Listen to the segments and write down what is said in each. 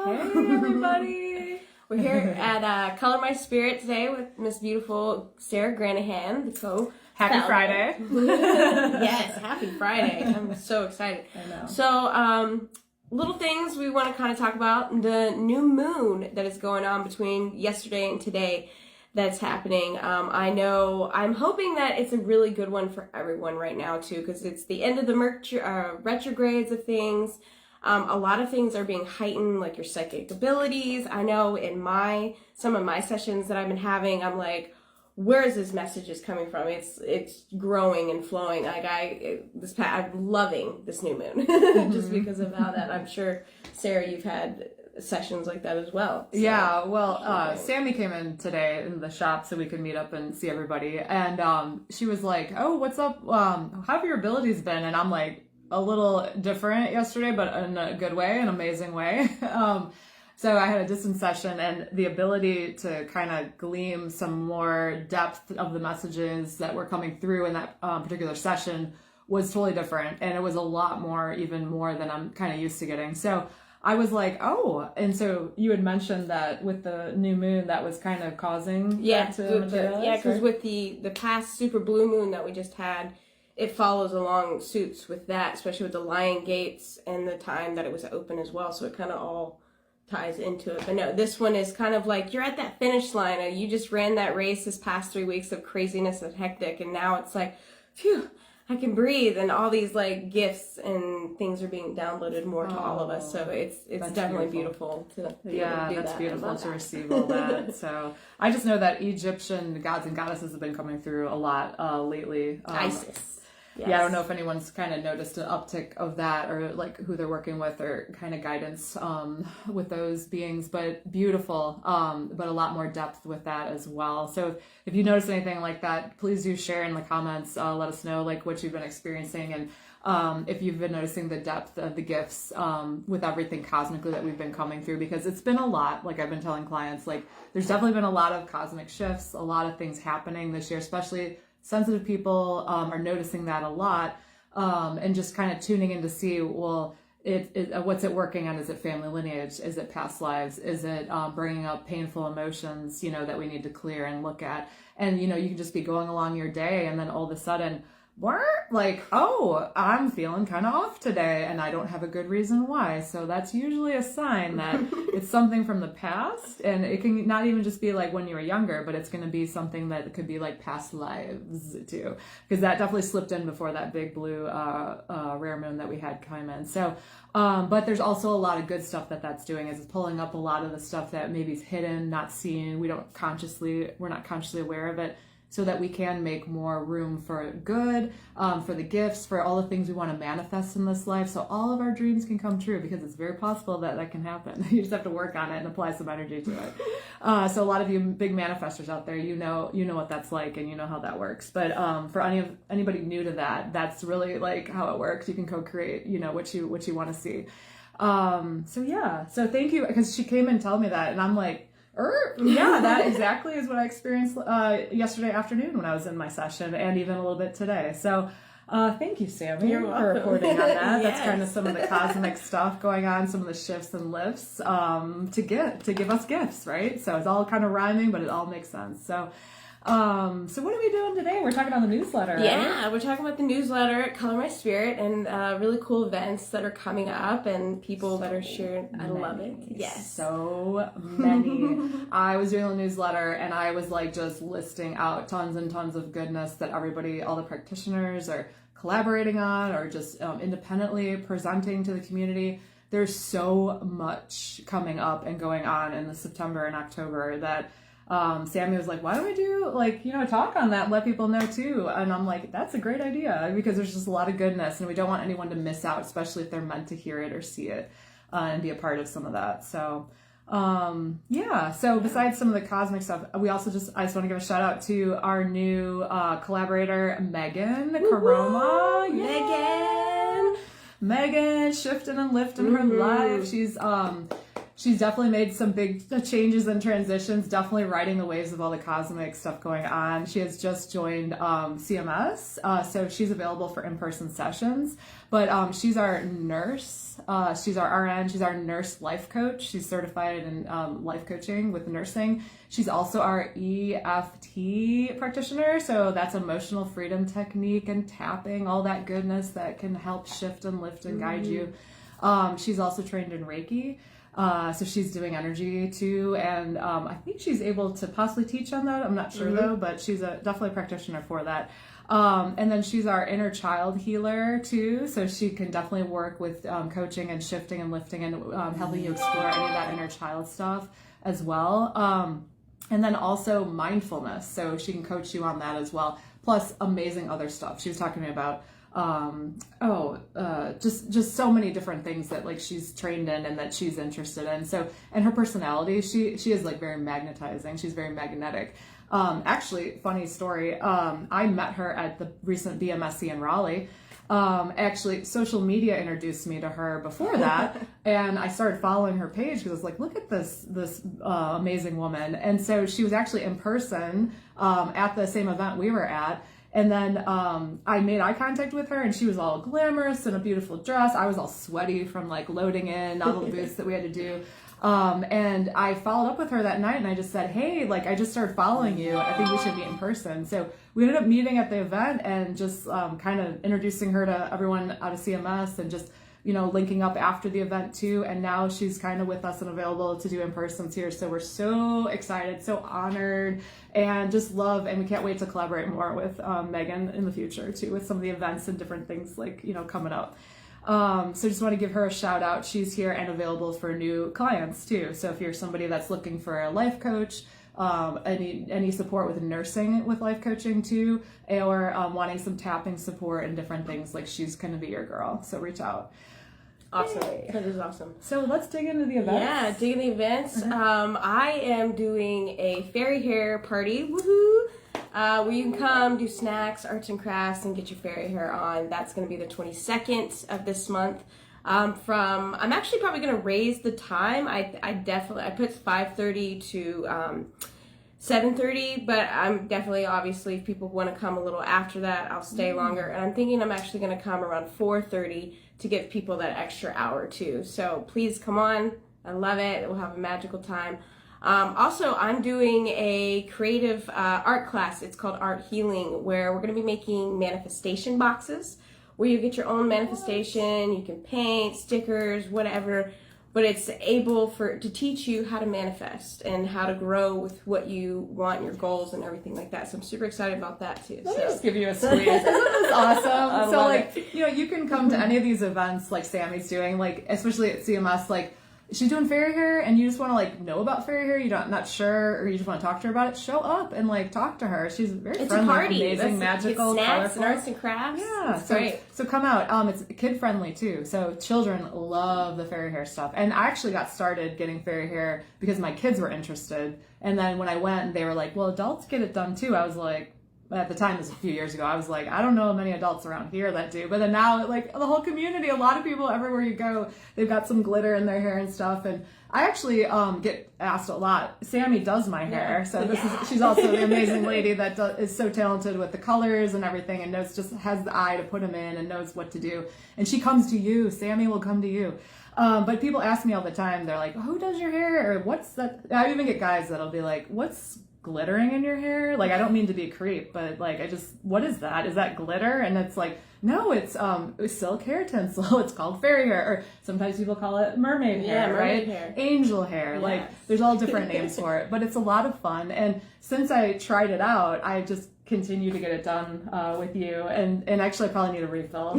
Hey, everybody. We're here at Color My Spirit today with Miss Beautiful Sarah Granahan, the co. Happy Friday. Yes, happy Friday. I'm so excited. I know. So, little things we want to kind of talk about. The new moon that is going on between yesterday and today that's happening. I'm hoping that it's a really good one for everyone right now, too, because it's the end of the retrogrades of things. A lot of things are being heightened, like your psychic abilities. I know in some of my sessions that I've been having, I'm like, where is this message coming from? It's growing and flowing. Like I'm loving this new moon just because of how that. I'm sure, Sarah, you've had sessions like that as well. So. Yeah, well, Sammy came in today in the shop so we could meet up and see everybody, and she was like, "Oh, what's up? How have your abilities been?" And I'm like, a little different yesterday, but in a good way, an amazing way. So I had a distance session, and the ability to kind of glean some more depth of the messages that were coming through in that particular session was totally different. And it was a lot more, even more than I'm kind of used to getting. So I was like, oh, and so you had mentioned that with the new moon, that was kind of causing that to materialize, because right? with the past super blue moon that we just had, it follows along suits with that, especially with the lion gates and the time that it was open as well. So it kind of all ties into it. But no, this one is kind of like you're at that finish line. You just ran that race this past 3 weeks of craziness and hectic, and now it's like, phew, I can breathe, and all these like gifts and things are being downloaded more to all of us. So it's definitely beautiful to be able to do that's that. beautiful to receive all that. So I just know that Egyptian gods and goddesses have been coming through a lot lately. Isis. Yes. Yeah, I don't know if anyone's kind of noticed an uptick of that, or like who they're working with, or kind of guidance with those beings, but beautiful, but a lot more depth with that as well. So if you notice anything like that, please do share in the comments. Let us know like what you've been experiencing, and if you've been noticing the depth of the gifts with everything cosmically that we've been coming through, because it's been a lot. Like I've been telling clients, like there's definitely been a lot of cosmic shifts, a lot of things happening this year, especially sensitive people are noticing that a lot, and just kind of tuning in to see, well, what's it working on? Is it family lineage? Is it past lives? Is it bringing up painful emotions, that we need to clear and look at? And, you can just be going along your day, and then all of a sudden, like, oh, I'm feeling kind of off today, and I don't have a good reason why. So that's usually a sign that it's something from the past, and it can not even just be like when you were younger, but it's going to be something that could be like past lives too, because that definitely slipped in before that big blue rare moon that we had come in. So, but there's also a lot of good stuff that's doing, is it's pulling up a lot of the stuff that maybe is hidden, not seen. We're not consciously aware of it, so that we can make more room for good, for the gifts, for all the things we want to manifest in this life, so all of our dreams can come true, because it's very possible that can happen. You just have to work on it and apply some energy to it. So a lot of you big manifestors out there, you know what that's like, and you know how that works. But for anybody new to that, that's really like how it works. You can co-create, what you want to see. So thank you, because she came and told me that, and I'm like, yeah, that exactly is what I experienced yesterday afternoon when I was in my session, and even a little bit today. So thank you, Sammy, for reporting on that. Yes. That's kind of some of the cosmic stuff going on, some of the shifts and lifts to give us gifts, right? So it's all kind of rhyming, but it all makes sense. So what are we doing today? We're talking about the newsletter, right? Yeah, we're talking about the newsletter at Color My Spirit, and really cool events that are coming up and people that are sharing. I love it. Yes. So many. I was doing the newsletter, and I was like just listing out tons and tons of goodness that everybody, all the practitioners are collaborating on, or just independently presenting to the community. There's so much coming up and going on in the September and October that Sammy was like, why don't we do a talk on that and let people know too? And I'm like, that's a great idea, because there's just a lot of goodness, and we don't want anyone to miss out, especially if they're meant to hear it or see it and be a part of some of that. So so besides some of the cosmic stuff, I just want to give a shout out to our new collaborator, Megan Karoma. Megan shifting and lifting her life. she's definitely made some big changes and transitions, definitely riding the waves of all the cosmic stuff going on. She has just joined CMS, so she's available for in-person sessions. But she's our nurse, she's our RN, she's our nurse life coach. She's certified in life coaching with nursing. She's also our EFT practitioner, so that's emotional freedom technique and tapping, all that goodness that can help shift and lift and guide you. She's also trained in Reiki. So she's doing energy too, and I think she's able to possibly teach on that. I'm not sure though, but she's definitely a practitioner for that. And then she's our inner child healer too, so she can definitely work with coaching and shifting and lifting and helping you explore any of that inner child stuff as well. And then also mindfulness, so she can coach you on that as well. Plus amazing other stuff. She was talking to me about just so many different things that like she's trained in and that she's interested in. So, and her personality, she is like very magnetizing. She's very magnetic. Actually, funny story. I met her at the recent BMSC in Raleigh. Actually, social media introduced me to her before that, and I started following her page because I was like, look at this amazing woman. And so she was actually in person at the same event we were at. And then I made eye contact with her, and she was all glamorous in a beautiful dress. I was all sweaty from like loading in all the booths that we had to do. And I followed up with her that night, and I just said, hey, like I just started following you. I think we should meet in person. So we ended up meeting at the event and just kind of introducing her to everyone out of CMS and just, you know, linking up after the event too. And now she's kind of with us and available to do in-persons here. So we're so excited, so honored, and just love, and we can't wait to collaborate more with Megan in the future too, with some of the events and different things like, you know, coming up. So just want to give her a shout out. She's here and available for new clients too. So if you're somebody that's looking for a life coach, any support with nursing with life coaching too, or wanting some tapping support and different things, like she's going to be your girl. So reach out. Awesome. Yay. That is awesome. So let's dig into the events. Yeah, dig into the events. I am doing a fairy hair party. Woohoo! Where you can come, do snacks, arts and crafts, and get your fairy hair on. That's going to be the 22nd of this month. I'm actually probably going to raise the time. I put 5:30 to 7:30, but I'm definitely, obviously, if people want to come a little after that, I'll stay longer. And I'm thinking I'm actually going to come around 4:30 to give people that extra hour too. So please come on. I love it. We'll have a magical time. Also, I'm doing a creative art class. It's called Art Healing, where we're going to be making manifestation boxes where you get your own manifestation. You can paint, stickers, whatever, but it's able to teach you how to manifest and how to grow with what you want, your goals and everything like that. So I'm super excited about that too. Let me just give you a squeeze. Isn't this awesome? So like, you know, you can come to any of these events like Sammy's doing, like especially at CMS, like she's doing fairy hair and you just want to like know about fairy hair, not sure, or you just want to talk to her about it, show up and like talk to her. She's very friendly, a party. amazing, magical, snacks colorful. and arts and crafts. Yeah, it's great. So come out. It's kid friendly too. So children love the fairy hair stuff. And I actually got started getting fairy hair because my kids were interested. And then when I went, they were like, well, adults get it done too. I was like, at the time, it was a few years ago, I was like, I don't know many adults around here that do. But then now, like, the whole community, a lot of people, everywhere you go, they've got some glitter in their hair and stuff. And I actually get asked a lot. Sammy does my hair. So she's also the amazing lady that is so talented with the colors and everything, and just has the eye to put them in and knows what to do. And she comes to you. Sammy will come to you. But people ask me all the time, they're like, who does your hair? Or what's that? I even get guys that'll be like, what's glittering in your hair? Like, I don't mean to be a creep, but like, what is that? Is that glitter? And it's like, no, it's silk hair tinsel. It's called fairy hair, or sometimes people call it mermaid hair, mermaid right? Hair. Angel hair. Yes. Like, there's all different names for it, but it's a lot of fun. And since I tried it out, I just continue to get it done with you, and actually I probably need a refill.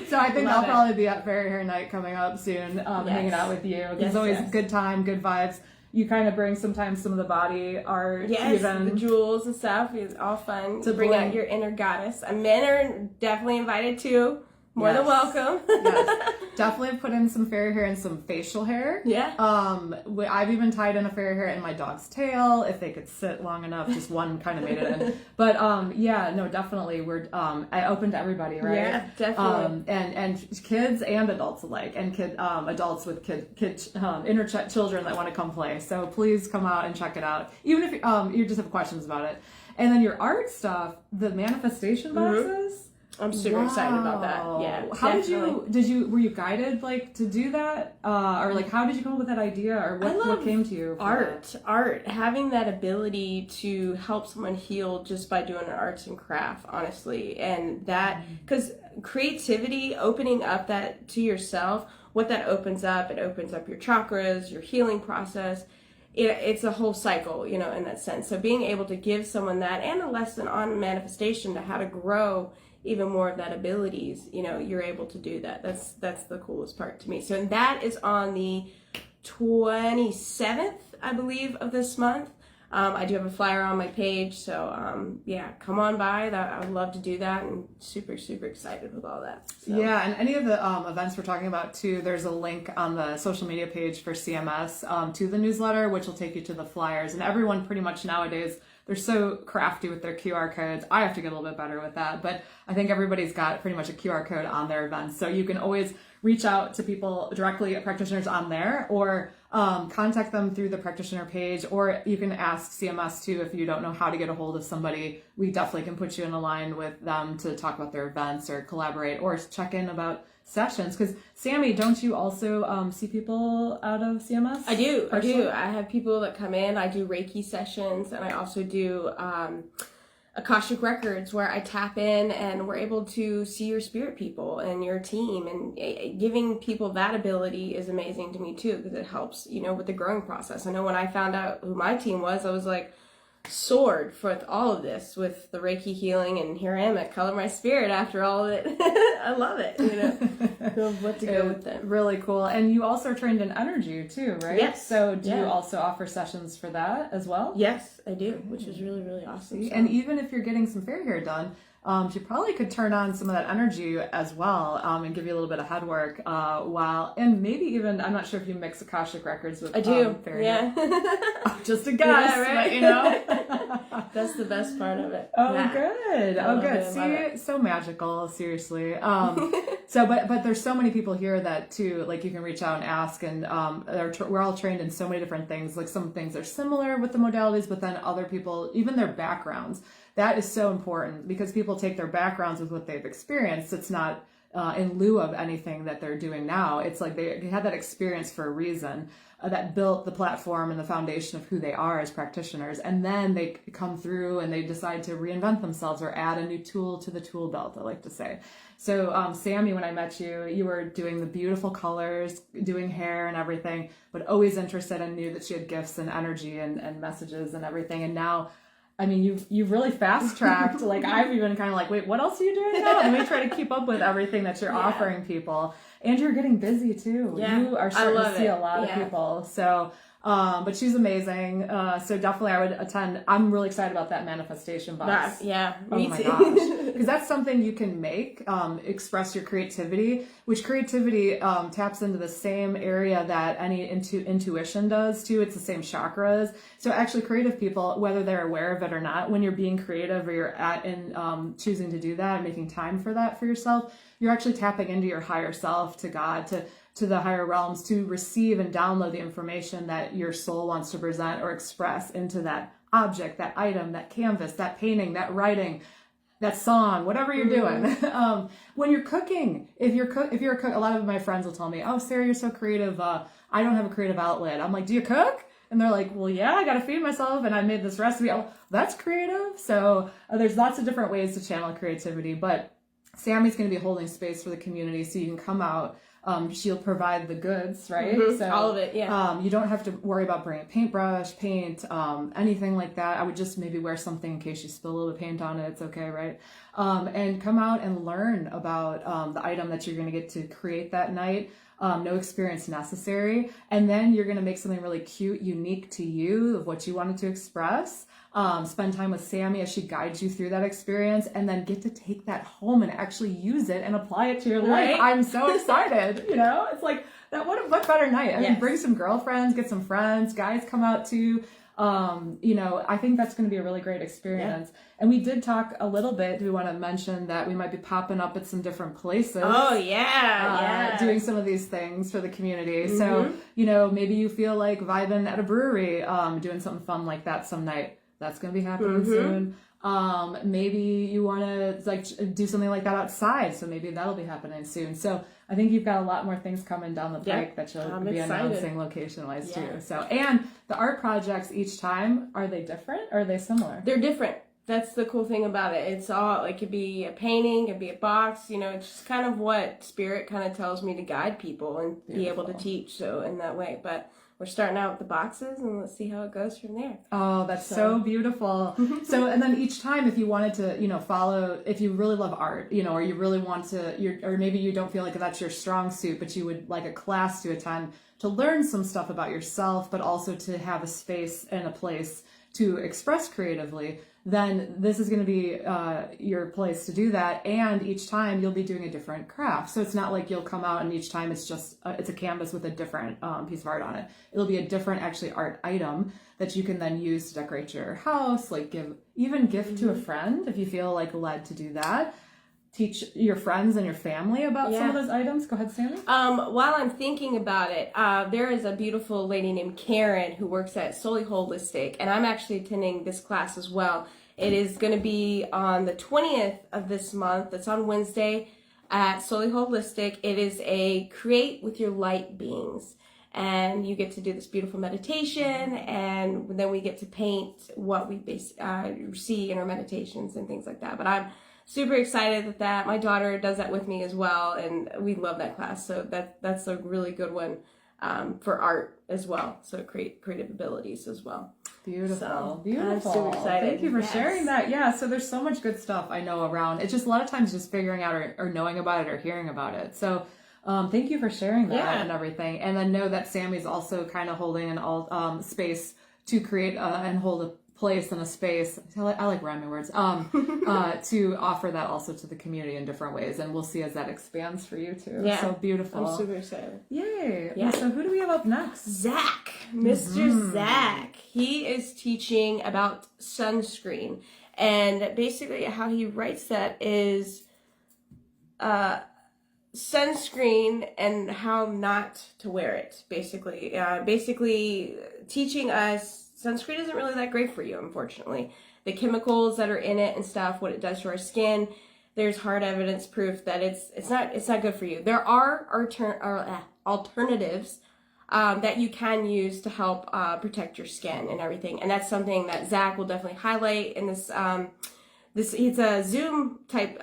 So I think I'll probably be at Fairy Hair Night coming up soon, hanging out with you. It's always a good time, good vibes. You kind of bring sometimes some of the body art, even the jewels and stuff. It's all fun to bring out your inner goddess. Men are definitely invited too. More than welcome. Yes. Definitely put in some fairy hair and some facial hair. Yeah. I've even tied in a fairy hair in my dog's tail if they could sit long enough. Just one kind of made it in. But yeah, no, definitely we're open to everybody, right? Yeah, definitely. And kids and adults alike, and adults with inner children that want to come play. So please come out and check it out, even if you just have questions about it. And then your art stuff, the manifestation boxes. I'm super excited about that. Yeah. How were you guided to do that? Or how did you come up with that idea, or what came to you? Art, having that ability to help someone heal just by doing arts and craft, honestly. And that, because creativity, opening up that to yourself, what that opens up, it opens up your chakras, your healing process. It's a whole cycle, in that sense. So being able to give someone that and a lesson on manifestation to how to grow even more of that abilities, you're able to do that. That's the coolest part to me. So that is on the 27th, I believe, of this month. I do have a flyer on my page, so yeah, come on by. I would love to do that, and super, super excited with all that. So. Yeah, and any of the events we're talking about too, there's a link on the social media page for CMS to the newsletter, which will take you to the flyers. And everyone pretty much nowadays, they're so crafty with their QR codes. I have to get a little bit better with that, but I think everybody's got pretty much a QR code on their events. So you can always reach out to people directly, practitioners on there, or contact them through the practitioner page, or you can ask CMS too if you don't know how to get a hold of somebody. We definitely can put you in a line with them to talk about their events or collaborate or check in about sessions. Because Sammy, don't you also see people out of CMS? I do. I have people that come in. I do Reiki sessions, and I also do Akashic Records, where I tap in and we're able to see your spirit people and your team, and giving people that ability is amazing to me too, because it helps, with the growing process. I know when I found out who my team was, I was like, soared for all of this with the Reiki healing, and here I am at Color My Spirit after all of it. I love it, what to go with them. Really cool. And you also are trained in energy too, right? Yes. So do you also offer sessions for that as well? Yes, I do, which is really, really awesome. So. And even if you're getting some fairy hair done, she probably could turn on some of that energy as well, and give you a little bit of head work and maybe even, I'm not sure if you mix Akashic Records with I do, fairy yeah. hair. Just a guess, right? But, that's the best part of it. Oh, yeah. Good. See, so magical, seriously. But there's so many people here that too, you can reach out and ask, and we're all trained in so many different things. Some things are similar with the modalities, but then other people, even their backgrounds. That is so important, because people take their backgrounds with what they've experienced. It's not in lieu of anything that they're doing now. It's like they had that experience for a reason that built the platform and the foundation of who they are as practitioners. And then they come through and they decide to reinvent themselves or add a new tool to the tool belt, I like to say. So Sammy, when I met you, you were doing the beautiful colors, doing hair and everything, but always interested and knew that she had gifts and energy and messages and everything. And now, I mean, you've really fast tracked. I've even kind of wait, what else are you doing now? Let me try to keep up with everything that you're offering people. And you're getting busy too. Yeah, you are starting to see a lot of people. So, but she's amazing. So definitely I would attend. I'm really excited about that manifestation box. Me my too. Gosh. Because that's something you can make, express your creativity, which creativity taps into the same area that any intuition does too. It's the same chakras. So actually creative people, whether they're aware of it or not, when you're being creative or you're choosing to do that, making time for that for yourself, you're actually tapping into your higher self, to God, to the higher realms, to receive and download the information that your soul wants to present or express into that object, that item, that canvas, that painting, that writing, that song, whatever you're doing. When you're cooking, if you're a cook, a lot of my friends will tell me, "Oh, Sarah, you're so creative. I don't have a creative outlet." I'm like, "Do you cook?" And they're like, "Well, yeah, I got to feed myself, and I made this recipe." Oh, that's creative. So there's lots of different ways to channel creativity, but Sammy's going to be holding space for the community, so you can come out. She'll provide the goods, right? Mm-hmm. So all of it, yeah. You don't have to worry about bringing a paintbrush, paint, anything like that. I would just maybe wear something in case you spill a little bit of paint on it. It's okay, right? And come out and learn about the item that you're going to get to create that night. no experience necessary. And then you're going to make something really cute, unique to you of what you wanted to express. Spend time with Sammi as she guides you through that experience, and then get to take that home and actually use it and apply it to your life. I'm so excited. You know, it's like that. What better night? I mean, bring some girlfriends, get some friends, guys come out too. You know, I think that's going to be a really great experience. Yeah. And we did talk a little bit. Do we want to mention that we might be popping up at some different places? Oh, yeah. Doing some of these things for the community. Mm-hmm. So, you know, maybe you feel like vibing at a brewery, doing something fun like that some night. That's going to be happening soon. Maybe you want to like do something like that outside. So maybe that'll be happening soon. So I think you've got a lot more things coming down the pike that you'll be announcing location-wise too. So, and the art projects each time, are they different or are they similar? They're different. That's the cool thing about it. It's all, it could be a painting, it could be a box, you know, it's just kind of what Spirit kind of tells me to guide people and be able to teach. So in that way, but we're starting out with the boxes and let's see how it goes from there. Oh, that's so beautiful. So, and then each time, if you wanted to, you know, follow, if you really love art, you know, or you really want to, or maybe you don't feel like that's your strong suit, but you would like a class to attend to learn some stuff about yourself, but also to have a space and a place to express creatively, then this is going to be your place to do that. And each time you'll be doing a different craft. So it's not like you'll come out and each time it's just, it's a canvas with a different piece of art on it. It'll be a different actually art item that you can then use to decorate your house, like gift to a friend if you feel like led to do that. Teach your friends and your family about some of those items. Go ahead, Sammi. While I'm thinking about it, there is a beautiful lady named Karen who works at Solely Holistic, and I'm actually attending this class as well. It is going to be on the 20th of this month. It's on Wednesday at Solely Holistic. It is a create with your light beings. And you get to do this beautiful meditation, and then we get to paint what we see in our meditations and things like that. But I'm super excited that my daughter does that with me as well, and we love that class. So that's a really good one for art as well. So creative abilities as well. Beautiful, so, beautiful. I'm super excited. Thank you for sharing that. Yeah, so there's so much good stuff I know around. It's just a lot of times just figuring out or knowing about it or hearing about it. So thank you for sharing that and everything. And then know that Sammi's also kind of holding an all space to create and hold a place and a space. I like rhyming words. To offer that also to the community in different ways, and we'll see as that expands for you too. Yeah, so beautiful. I'm super excited. Yay! Yeah. So who do we have up next? Zach, Mr. Zach. He is teaching about sunscreen, and basically how he writes that is sunscreen and how not to wear it. Basically teaching us. Sunscreen isn't really that great for you, unfortunately. The chemicals that are in it and stuff, what it does to our skin, there's hard evidence proof that it's not good for you. There are alternatives that you can use to help protect your skin and everything, and that's something that Zach will definitely highlight in this. It's a Zoom type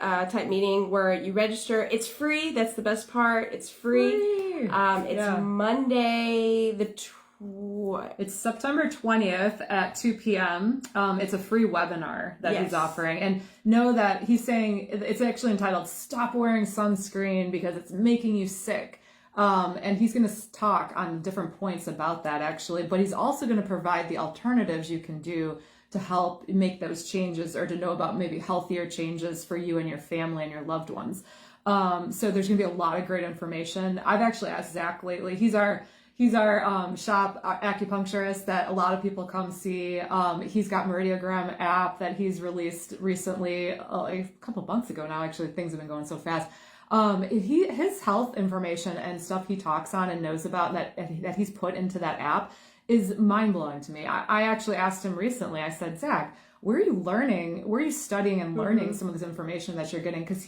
meeting where you register. It's free. That's the best part. It's free. It's Monday it's September 20th at 2 p.m. It's a free webinar that he's offering. And know that he's saying it's actually entitled Stop Wearing Sunscreen Because It's Making You Sick. And he's going to talk on different points about that actually. But he's also going to provide the alternatives you can do to help make those changes or to know about maybe healthier changes for you and your family and your loved ones. So there's going to be a lot of great information. I've actually asked Zach lately. He's our shop acupuncturist that a lot of people come see. He's got Meridiogram app that he's released recently, a couple months ago now. Actually, things have been going so fast. His health information and stuff he talks on and knows about that he's put into that app is mind blowing to me. I actually asked him recently. I said, Zach, where are you studying and learning some of this information that you're getting? Because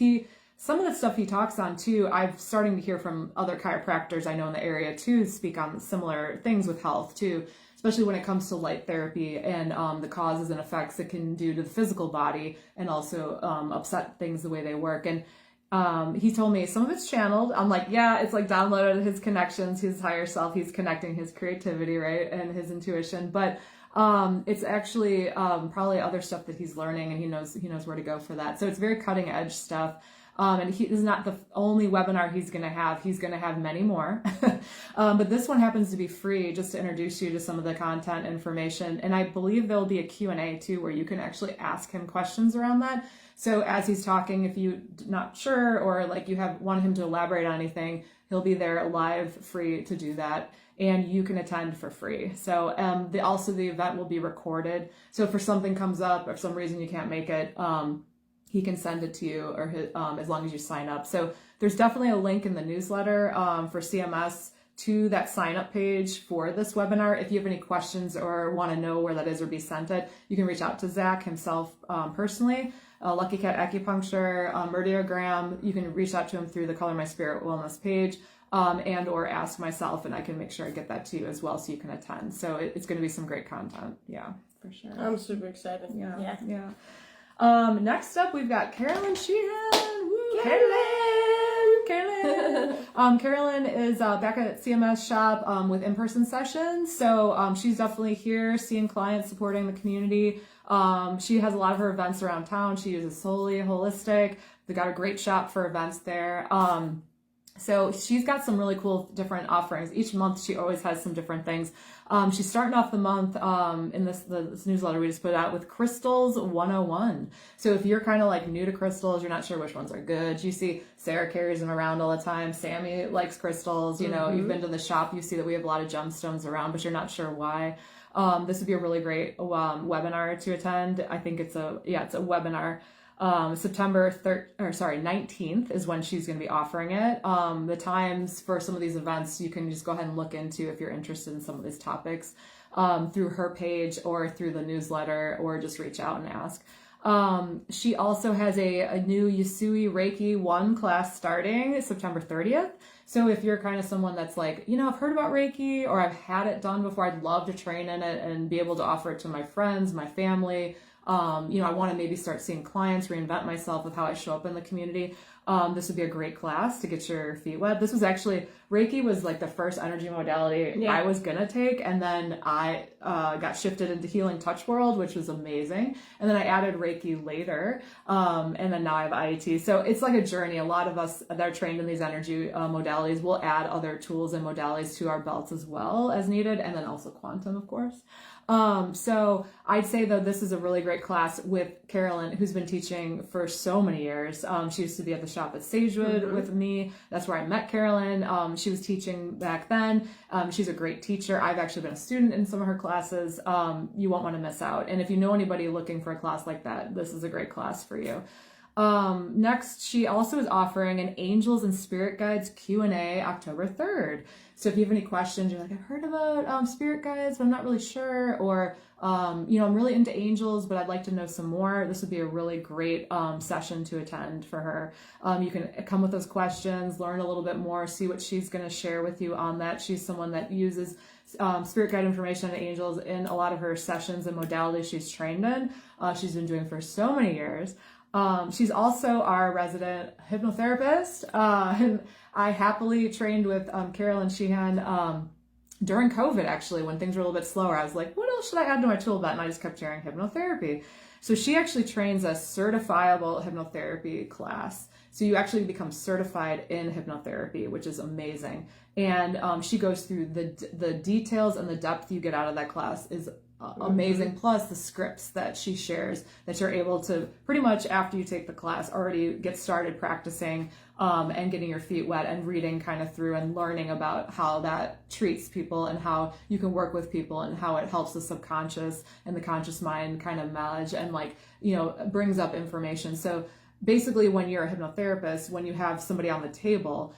some of the stuff he talks on too, I'm starting to hear from other chiropractors I know in the area too speak on similar things with health too, especially when it comes to light therapy and the causes and effects it can do to the physical body and also upset things the way they work. And he told me some of it's channeled. I'm like, yeah, it's like downloaded his connections, his higher self. He's connecting his creativity, right, and his intuition. But it's actually probably other stuff that he's learning, and he knows where to go for that. So it's very cutting edge stuff. And he this is not the only webinar he's going to have. He's going to have many more. But this one happens to be free, just to introduce you to some of the content information. And I believe there'll be a Q&A too, where you can actually ask him questions around that. So as he's talking, if you're not sure or like you want him to elaborate on anything, he'll be there live, free to do that. And you can attend for free. So the event will be recorded. So if for something comes up or for some reason you can't make it, he can send it to you, or as long as you sign up. So there's definitely a link in the newsletter for CMS to that sign up page for this webinar. If you have any questions or want to know where that is or be sent it, you can reach out to Zach himself personally. Lucky Cat Acupuncture, Murdiogram, you can reach out to him through the Color My Spirit Wellness page, and or ask myself, and I can make sure I get that to you as well so you can attend. So it's going to be some great content. Yeah, for sure. I'm super excited. Yeah. Next up, we've got Carolyn Sheehan. Woo, Carolyn! Carolyn is back at CMS shop with in-person sessions. So she's definitely here seeing clients, supporting the community. She has a lot of her events around town. She uses Solely Holistic. They got a great shop for events there. So she's got some really cool different offerings. Each month she always has some different things. She's starting off the month in this newsletter we just put out with Crystals 101. So if you're kind of like new to crystals, you're not sure which ones are good. You see Sarah carries them around all the time. Sammy likes crystals. You know, you've been to the shop, you see that we have a lot of gemstones around, but you're not sure why. This would be a really great webinar to attend. I think it's a webinar. September 19th is when she's going to be offering it. The times for some of these events, you can just go ahead and look into if you're interested in some of these topics through her page or through the newsletter, or just reach out and ask. She also has a new Yusui Reiki 1 class starting September 30th. So if you're kind of someone that's like, you know, I've heard about Reiki or I've had it done before, I'd love to train in it and be able to offer it to my friends, my family. You know, I want to maybe start seeing clients, reinvent myself with how I show up in the community. This would be a great class to get your feet wet. This was actually, Reiki was like the first energy modality I was going to take. And then I got shifted into Healing Touch World, which was amazing. And then I added Reiki later. And then now I have IET. So it's like a journey. A lot of us that are trained in these energy modalities will add other tools and modalities to our belts as well as needed. And then also quantum, of course. So I'd say though, this is a really great class with Carolyn, who's been teaching for so many years. She used to be at the shop at Sagewood with me. That's where I met Carolyn. She was teaching back then. She's a great teacher. I've actually been a student in some of her classes. You won't want to miss out. And if you know anybody looking for a class like that, this is a great class for you. Next, she also is offering an Angels and Spirit Guides Q&A October 3rd. So if you have any questions, you're like, I've heard about spirit guides, but I'm not really sure, or you know, I'm really into angels, but I'd like to know some more. This would be a really great session to attend for her. You can come with those questions, learn a little bit more, see what she's going to share with you on that. She's someone that uses spirit guide information and angels in a lot of her sessions and modalities she's trained in. She's been doing for so many years. She's also our resident hypnotherapist. And I happily trained with Carolyn Sheehan during COVID, actually, when things were a little bit slower. I was like, what else should I add to my tool belt? And I just kept hearing hypnotherapy. So she actually trains a certifiable hypnotherapy class. So you actually become certified in hypnotherapy, which is amazing. And she goes through the details, and the depth you get out of that class is amazing. Plus the scripts that she shares that you're able to pretty much after you take the class already get started practicing and getting your feet wet and reading kind of through and learning about how that treats people and how you can work with people and how it helps the subconscious and the conscious mind kind of manage and, like, you know, brings up information. So basically, when you're a hypnotherapist, when you have somebody on the table,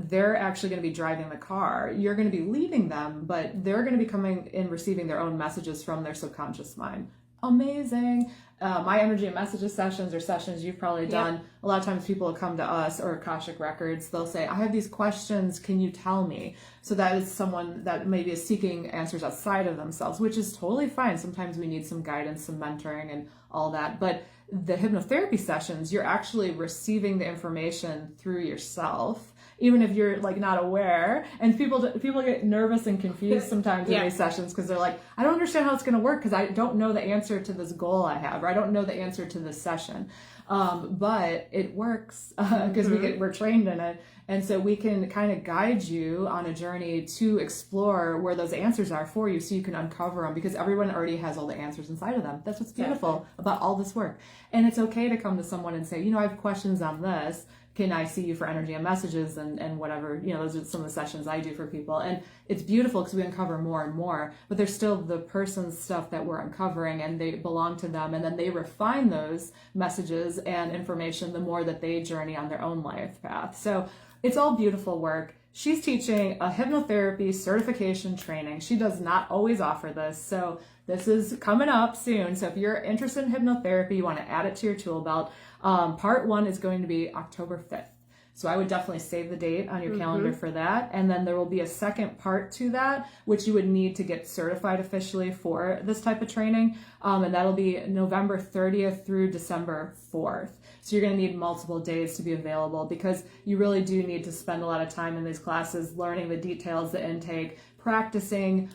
they're actually going to be driving the car. You're going to be leading them, but they're going to be coming in, receiving their own messages from their subconscious mind. Amazing. My energy and messages sessions, or sessions you've probably done. A lot of times people will come to us, or Akashic Records. They'll say, I have these questions. Can you tell me? So that is someone that maybe is seeking answers outside of themselves, which is totally fine. Sometimes we need some guidance, some mentoring, and all that. But the hypnotherapy sessions, you're actually receiving the information through yourself even if you're like not aware. And people get nervous and confused sometimes in these sessions because they're like, I don't understand how it's going to work because I don't know the answer to this goal I have, or I don't know the answer to this session. But it works because we're trained in it. And so we can kind of guide you on a journey to explore where those answers are for you so you can uncover them, because everyone already has all the answers inside of them. That's what's beautiful about all this work. And it's okay to come to someone and say, I have questions on this. Can I see you for energy and messages and whatever, those are some of the sessions I do for people. And it's beautiful because we uncover more and more, but there's still the person's stuff that we're uncovering and they belong to them. And then they refine those messages and information the more that they journey on their own life path. So it's all beautiful work. She's teaching a hypnotherapy certification training. She does not always offer this. So this is coming up soon. So if you're interested in hypnotherapy, you want to add it to your tool belt. Part 1 is going to be October 5th. So I would definitely save the date on your calendar for that. And then there will be a second part to that, which you would need to get certified officially for this type of training. And that'll be November 30th through December 4th. So you're going to need multiple days to be available, because you really do need to spend a lot of time in these classes learning the details, the intake, practicing,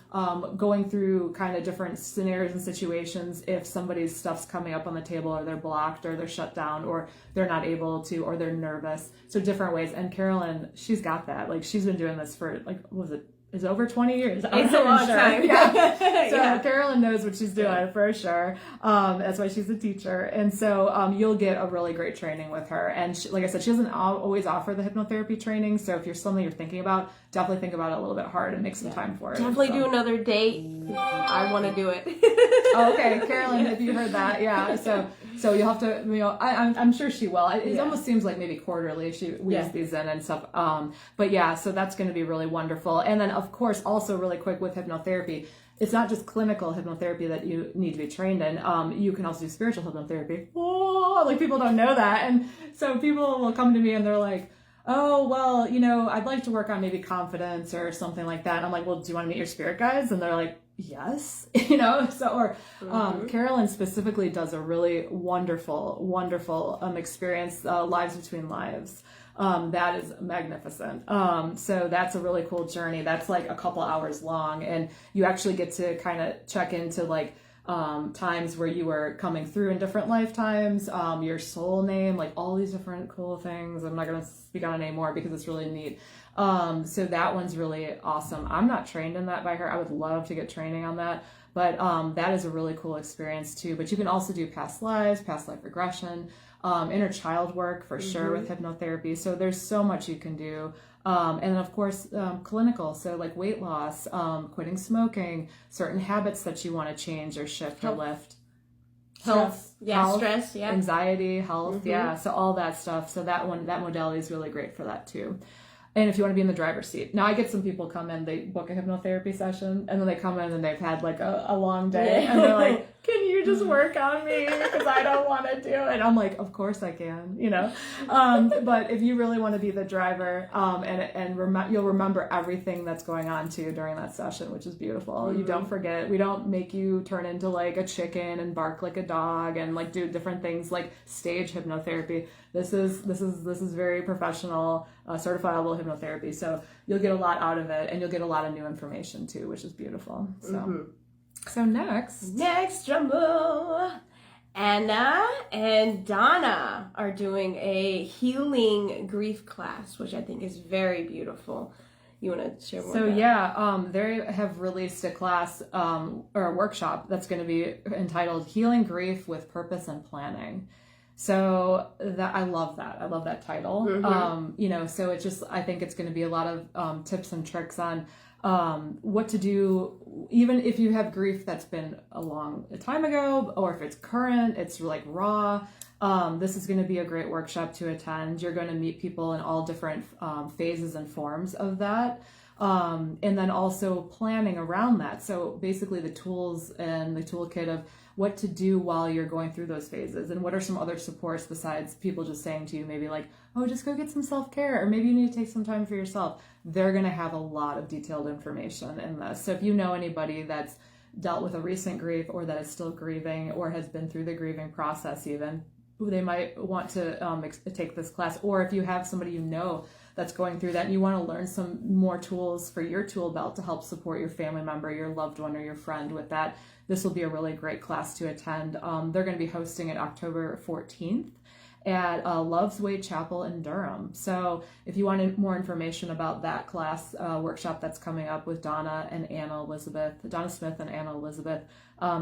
going through kind of different scenarios and situations if somebody's stuff's coming up on the table, or they're blocked, or they're shut down, or they're not able to, or they're nervous. So different ways. And Carolyn, she's got that. Like, she's been doing this for is it over 20 years? It's a long time. Yeah. So Carolyn knows what she's doing for sure. That's why she's a teacher. And so you'll get a really great training with her. And she, like I said, she doesn't always offer the hypnotherapy training. So if you're something you're thinking about, definitely think about it a little bit hard and make some time for it. Definitely do another date. I want to do it. Oh, okay, Carolyn, if you heard that, yeah. So you'll have to, I'm sure she will. It almost seems like maybe quarterly she weaves these in and stuff. But yeah, so that's going to be really wonderful. And then of course, also really quick with hypnotherapy, it's not just clinical hypnotherapy that you need to be trained in. You can also do spiritual hypnotherapy. Oh, like people don't know that. And so people will come to me and they're like, oh, well, I'd like to work on maybe confidence or something like that. And I'm like, well, do you want to meet your spirit guides? And they're like, yes, Carolyn specifically does a really wonderful experience, Lives Between Lives. That is magnificent. So that's a really cool journey. That's like a couple hours long, and you actually get to kind of check into like times where you were coming through in different lifetimes, your soul name, like all these different cool things. I'm not going to speak on it anymore because it's really neat. So that one's really awesome. I'm not trained in that by her. I would love to get training on that, but that is a really cool experience too. But you can also do past lives, past life regression, inner child work for sure with hypnotherapy. So there's so much you can do. And then of course, clinical. So like weight loss, quitting smoking, certain habits that you want to change or shift or lift. Health, stress, anxiety, health, so all that stuff. So that modality is really great for that too. And if you want to be in the driver's seat. Now I get some people come in, they book a hypnotherapy session, and then they come in and they've had like a long day, and they're like, can you just work on me because I don't want to do it? I'm like, of course I can, but if you really want to be the driver, you'll remember everything that's going on too during that session, which is beautiful. You don't forget. We don't make you turn into like a chicken and bark like a dog and like do different things like stage hypnotherapy. This is very professional, certifiable hypnotherapy. So you'll get a lot out of it, and you'll get a lot of new information too, which is beautiful. So. So next drum roll. Anna and Donna are doing a healing grief class, which I think is very beautiful. You want to share more? So they have released a class or a workshop that's going to be entitled "Healing Grief with Purpose and Planning." So I love that. I love that title. So it's just, I think it's going to be a lot of tips and tricks on what to do, even if you have grief that's been a long time ago, or if it's current, it's like raw. This is going to be a great workshop to attend. You're going to meet people in all different phases and forms of that. And then also planning around that. So basically the tools and the toolkit of what to do while you're going through those phases, and what are some other supports besides people just saying to you maybe like, oh, just go get some self-care, or maybe you need to take some time for yourself. They're going to have a lot of detailed information in this. So if you know anybody that's dealt with a recent grief, or that is still grieving, or has been through the grieving process even, they might want to take this class. Or if you have somebody that's going through that, and you want to learn some more tools for your tool belt to help support your family member, your loved one, or your friend with that, this will be a really great class to attend. They're going to be hosting it October 14th at Love's Way Chapel in Durham. So if you want more information about that class workshop that's coming up with Donna Smith and Anna Elizabeth,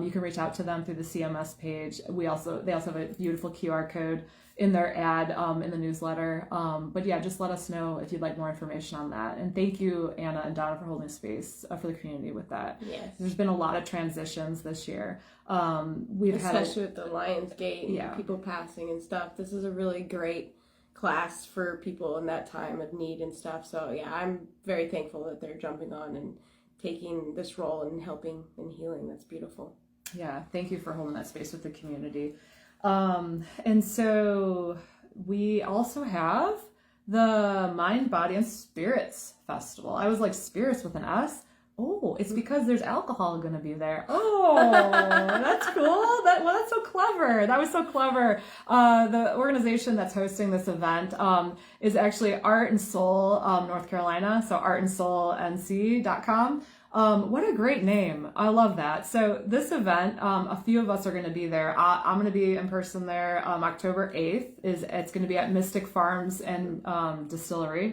you can reach out to them through the CMS page. They also have a beautiful QR code in their ad in the newsletter. But yeah, just let us know if you'd like more information on that. And thank you, Anna and Donna, for holding space for the community with that. Yes. There's been a lot of transitions this year. Especially with the Lionsgate and Yeah. people passing and stuff. This is a really great class for people in that time of need and stuff. So yeah, I'm very thankful that they're jumping on and taking this role and helping and healing. That's beautiful. Yeah, thank you for holding that space with the community. And so we also have the Mind, Body, and Spirits Festival. I was like, spirits with an S? Oh, it's because there's alcohol going to be there. Oh, that's cool. That's so clever. That was so clever. The organization that's hosting this event is actually Art and Soul North Carolina, so artandsoulnc.com. What a great name. I love that. So this event, a few of us are going to be there. I'm going to be in person there October 8th. It's going to be at Mystic Farm and Distillery.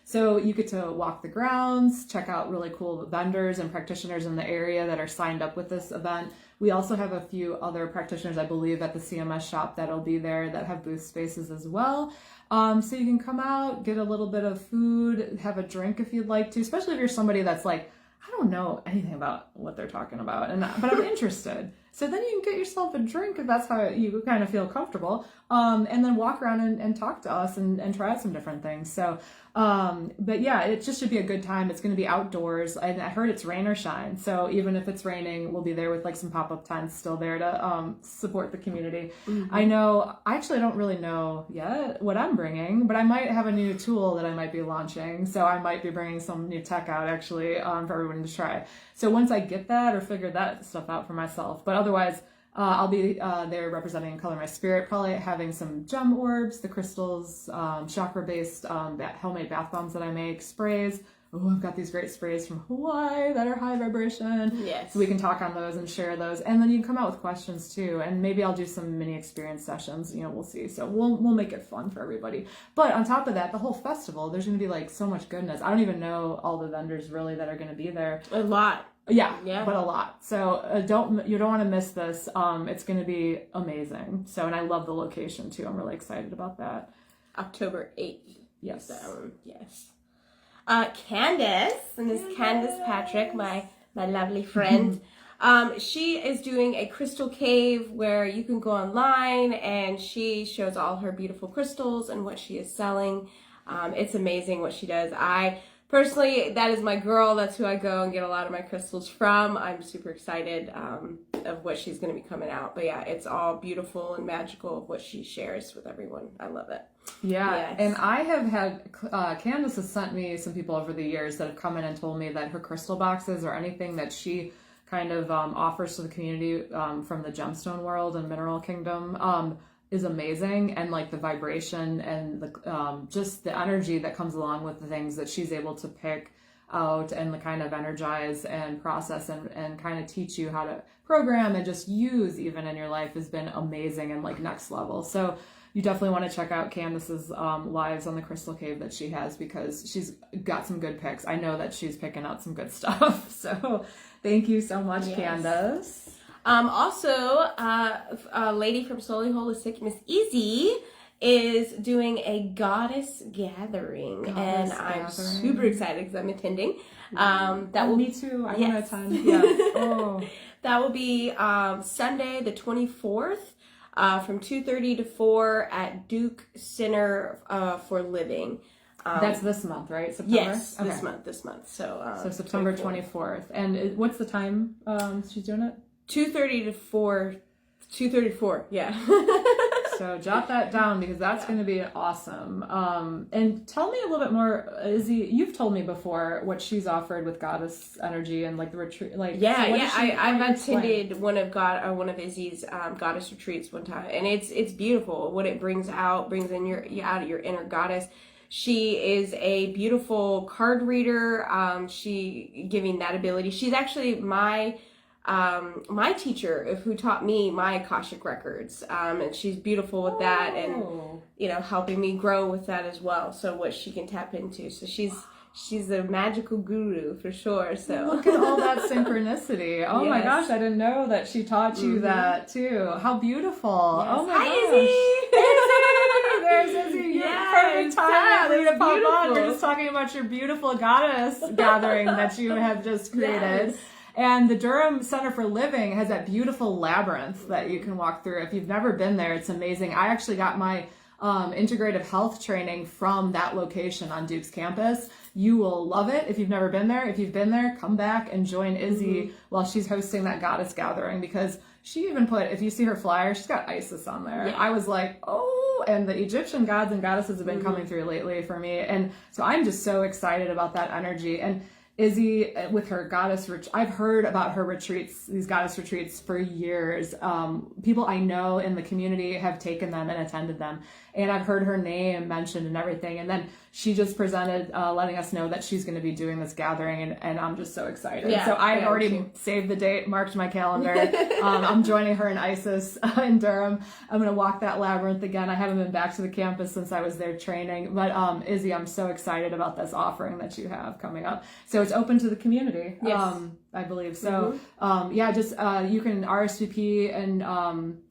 So you get to walk the grounds, check out really cool vendors and practitioners in the area that are signed up with this event. We also have a few other practitioners, I believe, at the CMS shop that'll be there that have booth spaces as well. So you can come out, get a little bit of food, have a drink if you'd like to, especially if you're somebody that's like, I don't know anything about what they're talking about, but I'm interested. So then you can get yourself a drink if that's how you kind of feel comfortable, and then walk around and talk to us and try out some different things. So, but yeah, it just should be a good time. It's going to be outdoors. I heard it's rain or shine. So even if it's raining, we'll be there with like some pop-up tents still there to support the community. Mm-hmm. I don't really know yet what I'm bringing, but I might have a new tool that I might be launching. So I might be bringing some new tech out actually for everyone to try. So once I get that or figure that stuff out for myself, but otherwise, I'll be there representing Color My Spirit, probably having some gem orbs, the crystals, chakra-based homemade bath bombs that I make, sprays. Oh, I've got these great sprays from Hawaii that are high vibration. Yes. So we can talk on those and share those. And then you can come out with questions too. And maybe I'll do some mini experience sessions. We'll see. So we'll make it fun for everybody. But on top of that, the whole festival, there's going to be like so much goodness. I don't even know all the vendors really that are going to be there. A lot. Yeah, but a lot. So you don't want to miss this. It's going to be amazing. So, and I love the location too. I'm really excited about that. October 8th. Yes. Yes. Candace, and this is Candace Patrick, my lovely friend. She is doing a crystal cave where you can go online and she shows all her beautiful crystals and what she is selling. It's amazing what she does. Personally, that is my girl. That's who I go and get a lot of my crystals from. I'm super excited of what she's going to be coming out. But yeah, it's all beautiful and magical of what she shares with everyone. I love it. Yeah, yes. And I have had, Candace has sent me some people over the years that have come in and told me that her crystal boxes or anything that she kind of offers to the community from the gemstone world and mineral kingdom is amazing, and like the vibration and the just the energy that comes along with the things that she's able to pick out and the kind of energize and process and kind of teach you how to program and just use even in your life has been amazing and like next level. So you definitely want to check out Candace's lives on the Crystal Cave that she has, because she's got some good picks. I know that she's picking out some good stuff. So thank you so much, yes. Candace. Also, a lady from Slowly Holistic, Miss Easy, is doing a goddess gathering, and I'm super excited because I'm attending. Me too. I want to attend. Yeah. Oh. That will be Sunday, the 24th, from 2:30 to 4 at Duke Center for Living. That's this month, right? September? Yes, okay. This month. So September 24th. And what's the time she's doing it? 2:30 to 4. 2:34. Yeah. So jot that down because that's going to be awesome. And tell me a little bit more, Izzy. You've told me before what she's offered with Goddess Energy and like the retreat. Like I've attended one of Izzy's Goddess retreats one time, and it's beautiful. What it brings out your inner goddess. She is a beautiful card reader. She giving that ability. She's actually my teacher who taught me my Akashic records. And she's beautiful with that, and helping me grow with that as well. So what she can tap into. So she's a magical guru for sure. So look at all that synchronicity. Oh my gosh, I didn't know that she taught you that too. How beautiful. Yes. Oh my Hi, gosh. Izzy. There's Izzy. Perfect time for you to pop on. We're just talking about your beautiful goddess gathering that you have just created. And the Durham Center for Living has that beautiful labyrinth that you can walk through. If you've never been there, it's amazing. I actually got my integrative health training from that location on Duke's campus. You will love it if you've never been there. If you've been there, come back and join Izzy while she's hosting that goddess gathering, because she even put, if you see her flyer, she's got Isis on there. Yeah. I was like, oh, and the Egyptian gods and goddesses have been coming through lately for me. And so I'm just so excited about that energy. And Izzy, with her goddess, I've heard about her retreats, these goddess retreats for years. People I know in the community have taken them and attended them. And I've heard her name mentioned and everything. And then she just presented, letting us know that she's going to be doing this gathering. And I'm just so excited. So I already saved the date, marked my calendar. I'm joining her in Isis in Durham. I'm going to walk that labyrinth again. I haven't been back to the campus since I was there training. But Izzy, I'm so excited about this offering that you have coming up. So it's open to the community. Yes. I believe. So, you can RSVP and,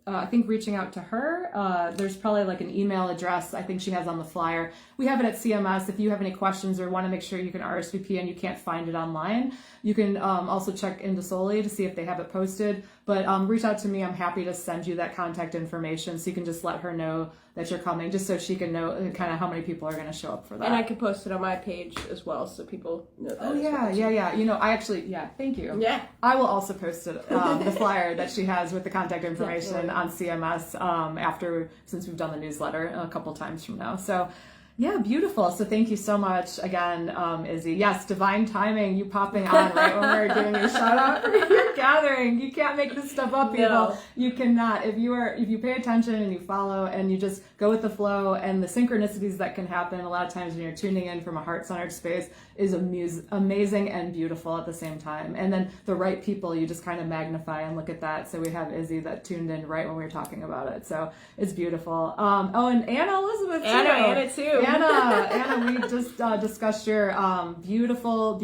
I think reaching out to her, there's probably like an email address I think she has on the flyer. We have it at CMS. If you have any questions or want to make sure you can RSVP and you can't find it online, you can also check into Soli to see if they have it posted. But reach out to me. I'm happy to send you that contact information so you can just let her know that you're coming, just so she can know kind of how many people are going to show up for that. And I can post it on my page as well so people know that. Oh, yeah. You know, I actually, thank you. Yeah. I will also post it, the flyer that she has with the contact information on CMS since we've done the newsletter a couple times from now. So, yeah, beautiful. So thank you so much again, Izzy. Yes, divine timing, you popping on right when we're giving you a shout out for your gathering. You can't make this stuff up, people. No. You cannot. If you pay attention and you follow and you just go with the flow, and the synchronicities that can happen a lot of times when you're tuning in from a heart-centered space is amazing and beautiful at the same time. And then the right people, you just kind of magnify and look at that. So we have Izzy that tuned in right when we were talking about it. So it's beautiful. And Anna Elizabeth too. Anna too. Anna, we just discussed your beautiful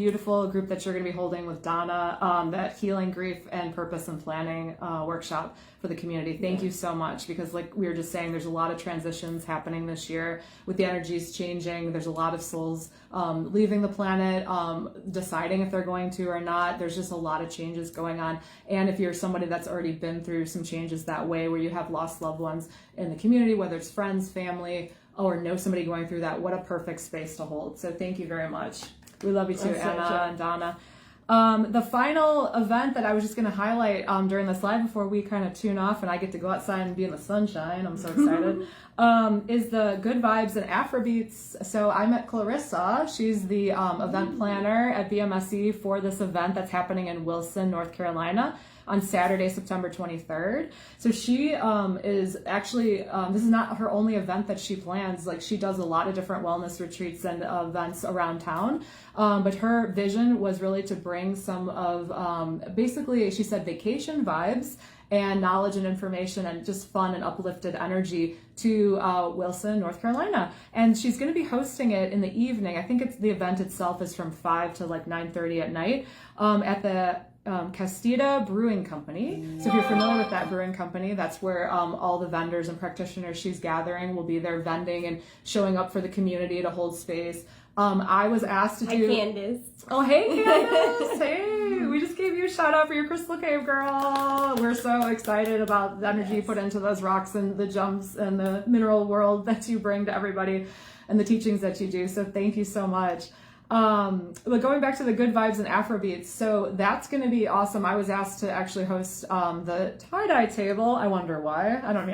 group that you're going to be holding with Donna, that Healing, Grief, and Purpose and Planning workshop for the community. Thank you so much, because like we were just saying, there's a lot of transitions happening this year with the energies changing. There's a lot of souls leaving the planet, deciding if they're going to or not. There's just a lot of changes going on. And if you're somebody that's already been through some changes that way, where you have lost loved ones in the community, whether it's friends, family, or know somebody going through that, what a perfect space to hold. So thank you very much. We love you too, Anna and Donna. The final event that I was just going to highlight during this live before we kind of tune off and I get to go outside and be in the sunshine, I'm so excited, is the Good Vibes and Afrobeats. So I met Clarissa. She's the event planner at BMSE for this event that's happening in Wilson, North Carolina, on Saturday, September 23rd. So she is actually, this is not her only event that she plans. Like, she does a lot of different wellness retreats and events around town. But her vision was really to bring some of, basically, she said, vacation vibes and knowledge and information and just fun and uplifted energy to Wilson, North Carolina. And she's going to be hosting it in the evening. I think the event itself is from 5 to like 9:30 at night at the Castida Brewing Company. So if you're familiar with that brewing company, that's where all the vendors and practitioners she's gathering will be there vending and showing up for the community to hold space. I was asked to do... Hi, Candace. Oh, hey, Candace. Hey, we just gave you a shout out for your Crystal Cave, girl. We're so excited about the energy put into those rocks and the jumps and the mineral world that you bring to everybody and the teachings that you do. So thank you so much. But going back to the good vibes and Afrobeats, so that's going to be awesome. I was asked to actually host the tie-dye table. I wonder why. I don't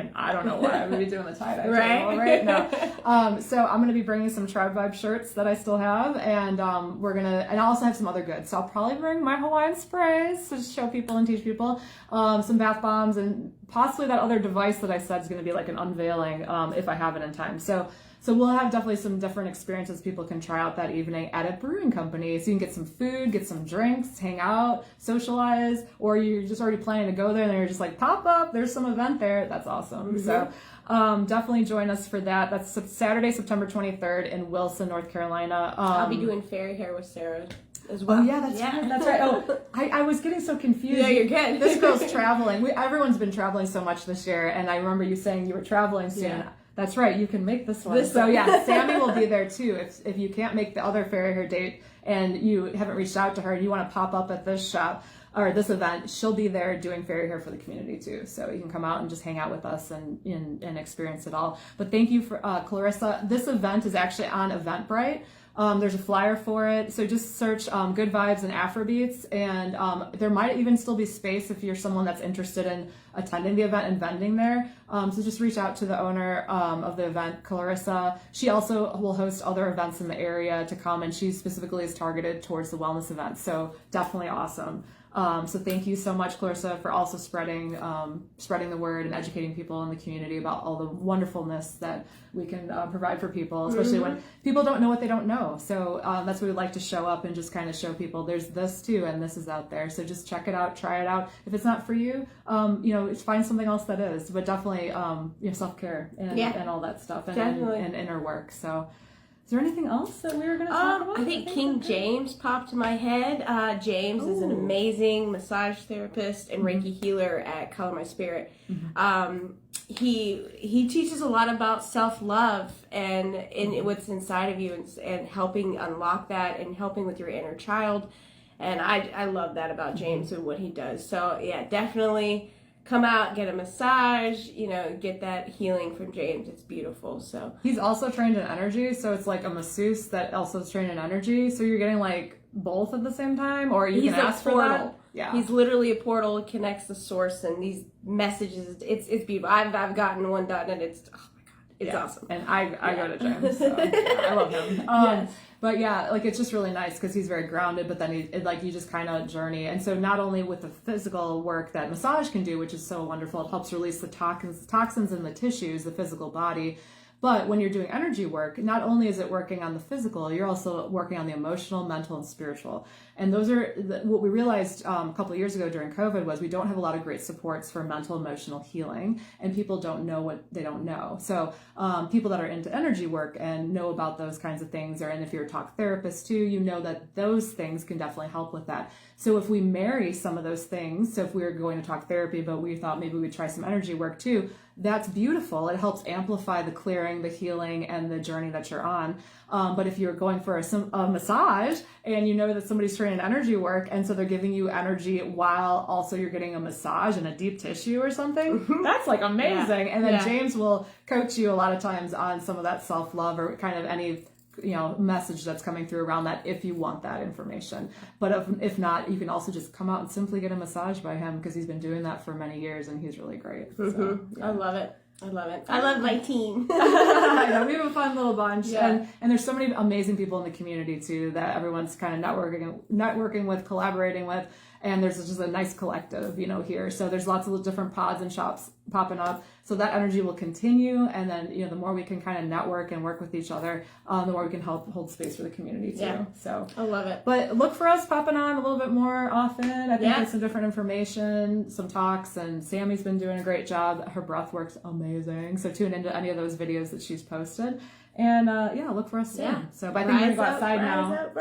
know why I'm going to be doing the tie-dye table, right? No. So I'm going to be bringing some Tribe Vibe shirts that I still have, and and I also have some other goods. So I'll probably bring my Hawaiian sprays to show people and teach people, some bath bombs, and possibly that other device that I said is going to be like an unveiling if I have it in time. So we'll have definitely some different experiences people can try out that evening at a brewing company. So you can get some food, get some drinks, hang out, socialize, or you're just already planning to go there and you're just like, pop up, there's some event there. That's awesome. Mm-hmm. So definitely join us for that. That's Saturday, September 23rd in Wilson, North Carolina. I'll be doing fairy hair with Sarah as well. Oh, yeah, that's right. Oh, I was getting so confused. Yeah, you're good. This girl's traveling. Everyone's been traveling so much this year, and I remember you saying you were traveling soon. Yeah. That's right. You can make this one. So yeah, Sammy will be there too. If you can't make the other fairy hair date and you haven't reached out to her and you want to pop up at this shop or this event, she'll be there doing fairy hair for the community too. So you can come out and just hang out with us and experience it all. But thank you for Clarissa. This event is actually on Eventbrite. There's a flyer for it, so just search Good Vibes and Afrobeats, and there might even still be space if you're someone that's interested in attending the event and vending there. So just reach out to the owner of the event, Clarissa. She also will host other events in the area to come, and she specifically is targeted towards the wellness events, so definitely awesome. So thank you so much, Clarissa, for also spreading the word and educating people in the community about all the wonderfulness that we can provide for people, especially when people don't know what they don't know. So that's what we'd like to show up and just kind of show people there's this too, and this is out there. So just check it out, try it out. If it's not for you, find something else that is. But definitely, self-care and all that stuff and inner work. So. Is there anything else that we were going to talk about? I think King James popped in my head. James is an amazing massage therapist and Reiki healer at Color My Spirit. Mm-hmm. He teaches a lot about self-love and what's inside of you and helping unlock that and helping with your inner child. And I love that about James and what he does. So, yeah, definitely come out, get a massage, get that healing from James. It's beautiful. So he's also trained in energy, so it's like a masseuse that also is trained in energy. So you're getting like both at the same time, or you can ask for that. Yeah, he's literally a portal. It connects the source and these messages. It's beautiful. I've gotten one done, and it's it's awesome. And I go to James, so I love him. Yes. But yeah, like it's just really nice because he's very grounded, but then you just kind of journey. And so not only with the physical work that massage can do, which is so wonderful, it helps release the toxins in the tissues, the physical body. But when you're doing energy work, not only is it working on the physical, you're also working on the emotional, mental, and spiritual. And those are what we realized a couple of years ago during COVID was we don't have a lot of great supports for mental, emotional healing, and people don't know what they don't know. So people that are into energy work and know about those kinds of things, and if you're a talk therapist too, you know that those things can definitely help with that. So if we marry some of those things, so if we were going to talk therapy, but we thought maybe we'd try some energy work too, that's beautiful. It helps amplify the clearing, the healing, and the journey that you're on. But if you're going for a massage and you know that somebody's training energy work, and so they're giving you energy while also you're getting a massage and a deep tissue or something, that's like amazing. Yeah. And then James will coach you a lot of times on some of that self-love or kind of any message that's coming through around that if you want that information. But if not, you can also just come out and simply get a massage by him because he's been doing that for many years and he's really great. So, yeah. I love it. I love my team. I know, we have a fun little bunch. Yeah. And there's so many amazing people in the community too that everyone's kind of networking with, collaborating with. And there's just a nice collective, here. So there's lots of different pods and shops popping up. So that energy will continue. And then, the more we can kind of network and work with each other, the more we can help hold space for the community too. Yeah. So I love it. But look for us popping on a little bit more often. I think there's some different information, some talks, and Sammy's been doing a great job. Her breath work's amazing. So tune into any of those videos that she's posted. And look for us soon. Yeah. So but I think we're going to go outside now.